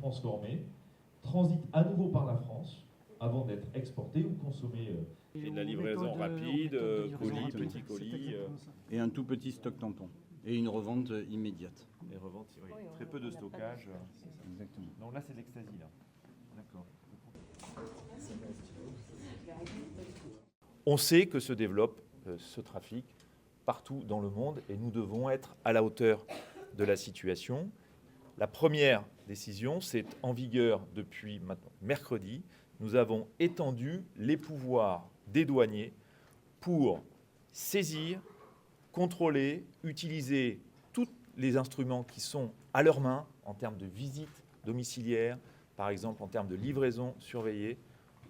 transformé, transite à nouveau par la France avant d'être exporté ou consommé. C'est de la livraison rapide, colis, petits colis. Et un tout petit stock tampon. Et une revente immédiate. Les reventes, oui. Très peu de stockage. Exactement. Donc là, c'est de l'ecstasy, là. D'accord. On sait que se développe ce trafic partout dans le monde et nous devons être à la hauteur de la situation. La première décision, c'est en vigueur depuis maintenant mercredi. Nous avons étendu les pouvoirs des douaniers pour saisir, contrôler, utiliser tous les instruments qui sont à leur main en termes de visite domiciliaire, par exemple en termes de livraison surveillée,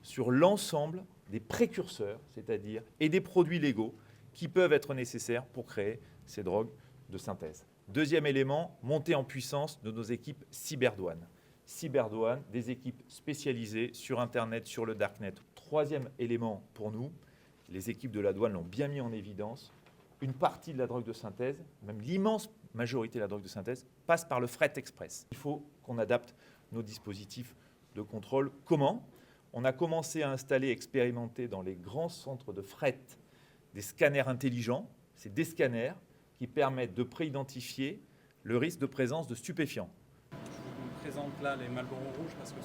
sur l'ensemble des précurseurs, c'est-à-dire et des produits légaux qui peuvent être nécessaires pour créer ces drogues de synthèse. Deuxième élément, montée en puissance de nos équipes cyberdouanes. Cyberdouanes, des équipes spécialisées sur Internet, sur le Darknet. Troisième élément pour nous, les équipes de la douane l'ont bien mis en évidence, une partie de la drogue de synthèse, même l'immense majorité de la drogue de synthèse, passe par le fret express. Il faut qu'on adapte nos dispositifs de contrôle. Comment ? On a commencé à installer, expérimenter dans les grands centres de fret des scanners intelligents. C'est des scanners qui permettent de préidentifier le risque de présence de stupéfiants. Je vous présente là les Marlboro rouges parce que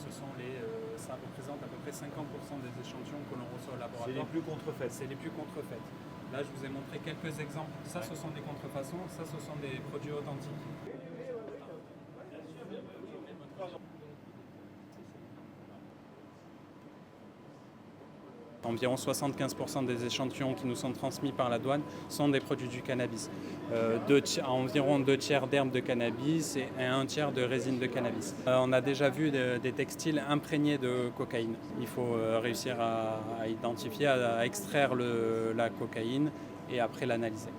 ça représente à peu près 50% des échantillons que l'on reçoit au laboratoire. C'est les plus contrefaites. C'est les plus contrefaites. Là, je vous ai montré quelques exemples. Ça, ce sont des contrefaçons. Ça, ce sont des produits authentiques. Environ 75% des échantillons qui nous sont transmis par la douane sont des produits du cannabis. Environ 2 tiers d'herbes de cannabis et 1 tiers de résine de cannabis. On a déjà vu des textiles imprégnés de cocaïne. Il faut réussir à identifier, à extraire la cocaïne et après l'analyser.